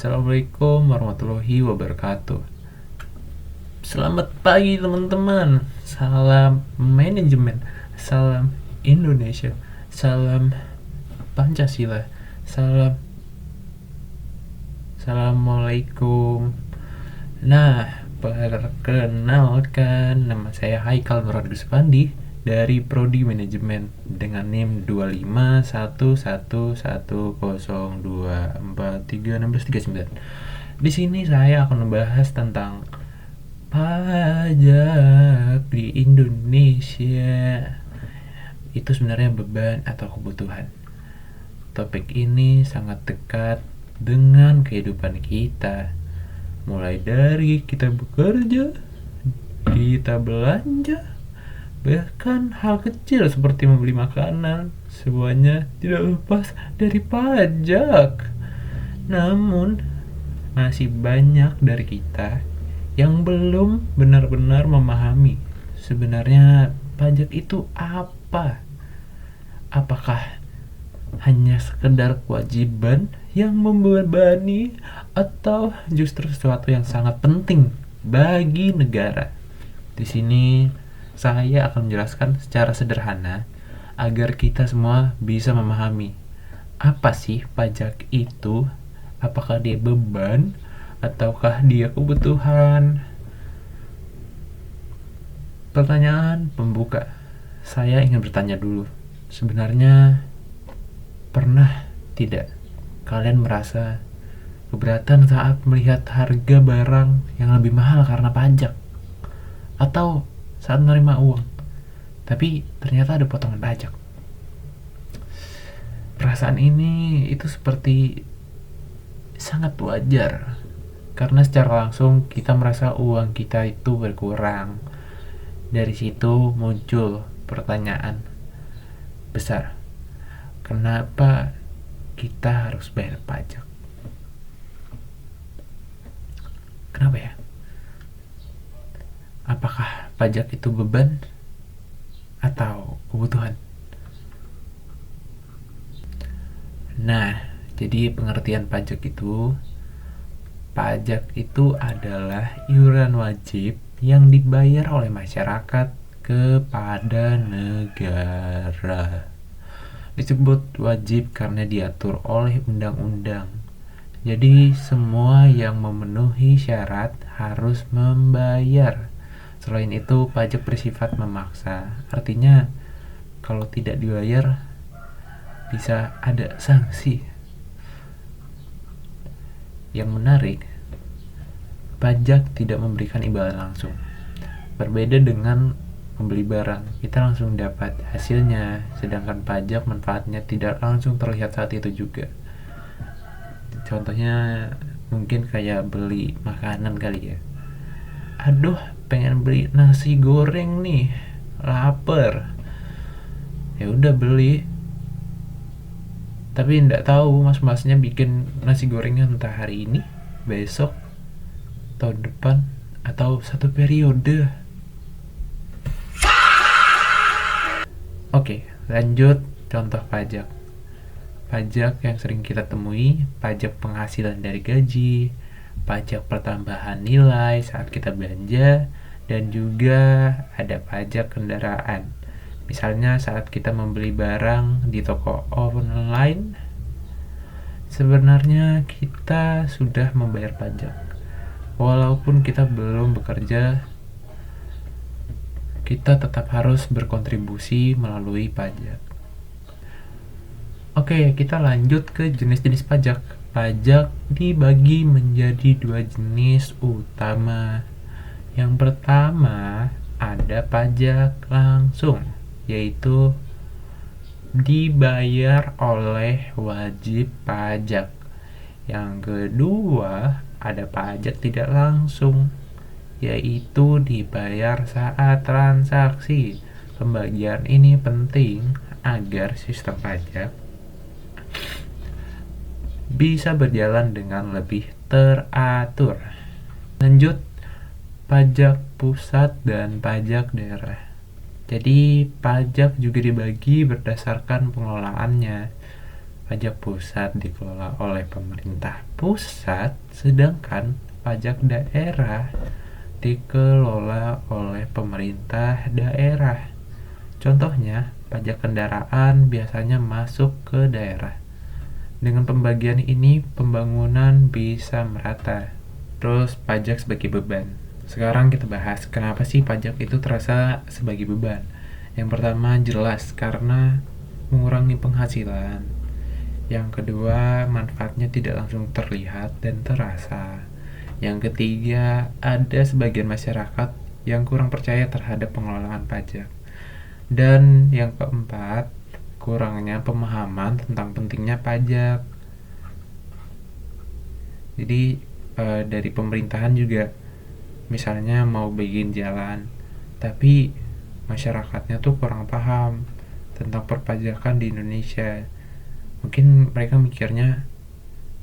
Assalamualaikum warahmatullahi wabarakatuh. Selamat pagi teman-teman. Salam manajemen. Salam Indonesia. Salam Pancasila. Assalamualaikum. Nah, perkenalkan, nama saya Haikal Nuradus Pandi dari Prodi Manajemen dengan NIM 2511102439. Di sini saya akan membahas tentang pajak di Indonesia. Itu sebenarnya beban atau kebutuhan. Topik ini sangat dekat dengan kehidupan kita. Mulai dari kita bekerja, kita belanja, bahkan hal kecil seperti membeli makanan, semuanya tidak lepas dari pajak. Namun, masih banyak dari kita yang belum benar-benar memahami sebenarnya pajak itu apa. Apakah hanya sekedar kewajiban yang membebani atau justru sesuatu yang sangat penting bagi negara? Di sini saya akan menjelaskan secara sederhana agar kita semua bisa memahami apa sih pajak itu, apakah dia beban ataukah dia kebutuhan. Pertanyaan pembuka, saya ingin bertanya dulu, sebenarnya pernah tidak kalian merasa keberatan saat melihat harga barang yang lebih mahal karena pajak? Atau saat menerima uang, tapi ternyata ada potongan pajak? Perasaan ini itu seperti sangat wajar, karena secara langsung kita merasa uang kita itu berkurang. Dari situ muncul pertanyaan besar, kenapa kita harus bayar pajak? Kenapa ya? Apakah pajak itu beban atau kebutuhan? Nah, jadi pengertian pajak itu adalah iuran wajib yang dibayar oleh masyarakat kepada negara. Disebut wajib karena diatur oleh undang-undang. Jadi semua yang memenuhi syarat harus membayar. Selain itu, pajak bersifat memaksa. Artinya kalau tidak dibayar bisa ada sanksi. Yang menarik, pajak tidak memberikan imbalan langsung. Berbeda dengan membeli barang, kita langsung dapat hasilnya, sedangkan pajak manfaatnya tidak langsung terlihat saat itu juga. Contohnya mungkin kayak beli makanan kali ya. Aduh, pengen beli nasi goreng nih, lapar. Ya udah beli. Tapi nggak tahu mas-masnya bikin nasi gorengnya entah hari ini, besok, tahun depan, atau satu periode. Oke, lanjut contoh pajak. Pajak yang sering kita temui, pajak penghasilan dari gaji, pajak pertambahan nilai saat kita belanja, dan juga ada pajak kendaraan. Misalnya saat kita membeli barang di toko online, sebenarnya kita sudah membayar pajak. Walaupun kita belum bekerja, kita tetap harus berkontribusi melalui pajak. Oke, kita lanjut ke jenis-jenis pajak. Pajak dibagi menjadi dua jenis utama. Yang pertama, ada pajak langsung, yaitu dibayar oleh wajib pajak. Yang kedua, ada pajak tidak langsung, yaitu dibayar saat transaksi. Pembagian ini penting agar sistem pajak bisa berjalan dengan lebih teratur. Lanjut, pajak pusat dan pajak daerah. Jadi pajak juga dibagi berdasarkan pengelolaannya. pajak pusat dikelola oleh pemerintah pusat, sedangkan pajak daerah dikelola oleh pemerintah daerah. Contohnya, pajak kendaraan biasanya masuk ke daerah. Dengan pembagian ini, pembangunan bisa merata. Terus, pajak sebagai beban. Sekarang kita bahas kenapa sih pajak itu terasa sebagai beban. Yang pertama, jelas karena mengurangi penghasilan. Yang kedua, manfaatnya tidak langsung terlihat dan terasa. Yang ketiga, ada sebagian masyarakat yang kurang percaya terhadap pengelolaan pajak. Dan yang keempat, kurangnya pemahaman tentang pentingnya pajak. Jadi dari pemerintahan juga, misalnya mau bikin jalan, tapi masyarakatnya tuh kurang paham tentang perpajakan di Indonesia. Mungkin mereka mikirnya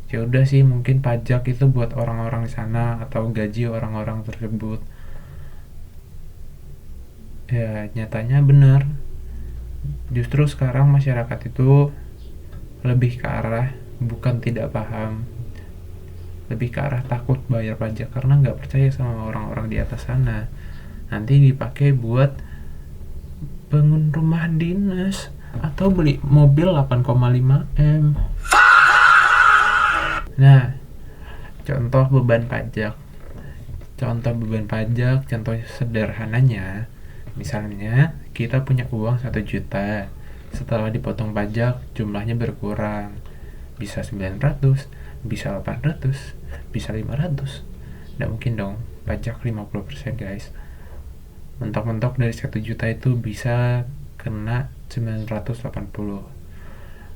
ya udah sih, mungkin pajak itu buat orang-orang di sana atau gaji orang-orang tersebut. Ya nyatanya benar, justru sekarang masyarakat itu lebih ke arah bukan tidak paham, lebih ke arah takut bayar pajak karena nggak percaya sama orang-orang di atas sana. Nanti dipakai buat bangun rumah dinas atau beli mobil 8,5 M. Nah, contoh beban pajak. Contoh sederhananya, misalnya kita punya uang 1 juta. Setelah dipotong pajak, jumlahnya berkurang. Bisa 900, bisa 800, bisa 500. Nggak mungkin dong, pajak 50% guys. Mentok-mentok dari 1 juta itu bisa kena 980.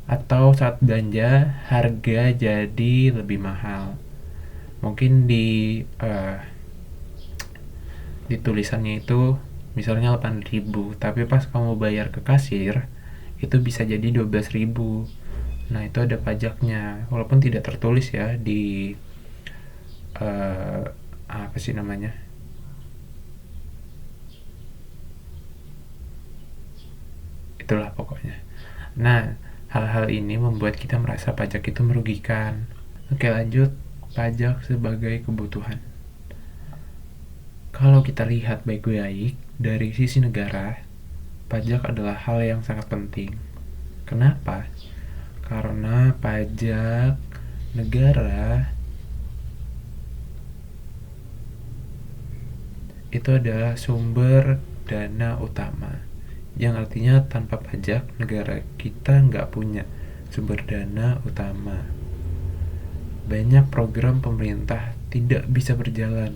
Atau saat belanja, harga jadi lebih mahal. Mungkin di tulisannya itu misalnya 8.000, tapi pas kamu bayar ke kasir itu bisa jadi 12.000. Nah, itu ada pajaknya, walaupun tidak tertulis ya di apa sih namanya, itulah pokoknya. Nah, hal-hal ini membuat kita merasa pajak itu merugikan. Oke, lanjut. Pajak sebagai kebutuhan. Kalau kita lihat baik-baik dari sisi negara, pajak adalah hal yang sangat penting. Kenapa? Karena pajak negara itu adalah sumber dana utama, yang artinya tanpa pajak negara kita nggak punya sumber dana utama. Banyak program pemerintah tidak bisa berjalan,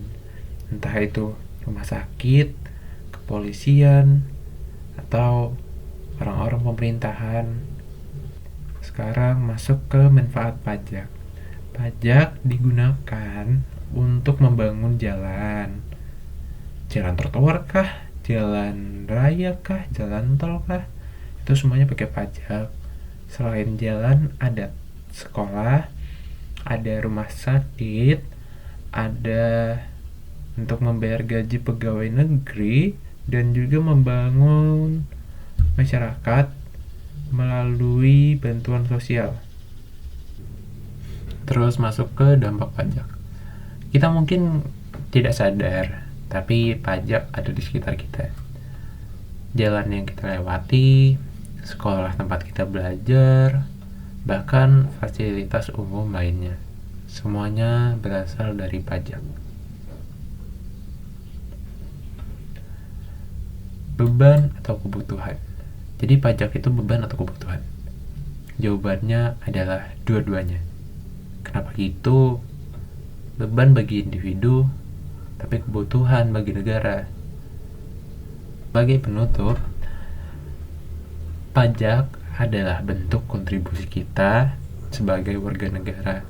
entah itu rumah sakit, kepolisian, atau orang-orang pemerintahan. Sekarang masuk ke manfaat pajak. Pajak digunakan untuk membangun jalan trotoar kah, jalan raya kah, jalan tol kah, itu semuanya pakai pajak. Selain jalan, ada sekolah, ada rumah sakit, ada untuk membayar gaji pegawai negeri, dan juga membangun masyarakat melalui bantuan sosial. Terus masuk ke dampak pajak. Kita mungkin tidak sadar, tapi pajak ada di sekitar kita. Jalan yang kita lewati, sekolah tempat kita belajar, bahkan fasilitas umum lainnya. Semuanya berasal dari pajak. Beban atau kebutuhan. Jadi pajak itu beban atau kebutuhan? Jawabannya adalah dua-duanya. Kenapa gitu? Beban bagi individu, tapi kebutuhan bagi negara. Sebagai penutup, pajak adalah bentuk kontribusi kita sebagai warga negara.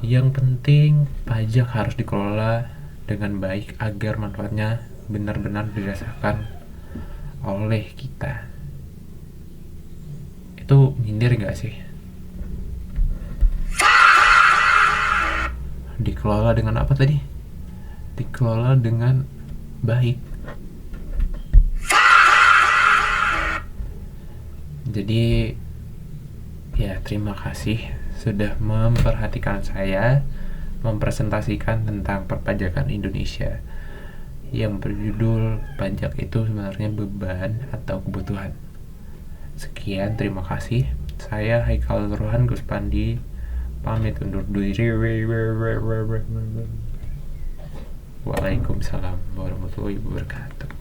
Yang penting, pajak harus dikelola dengan baik agar manfaatnya benar-benar dirasakan oleh kita. Itu nyindir gak sih? Dikelola dengan apa tadi? Dikelola dengan baik. Jadi Ya, terima kasih sudah memperhatikan saya mempresentasikan tentang perpajakan Indonesia yang berjudul pajak itu sebenarnya beban atau kebutuhan. Sekian, terima kasih. Saya Haikal Rohan Guspandi pamit undur diri. Waalaikumsalam warahmatullahi wabarakatuh.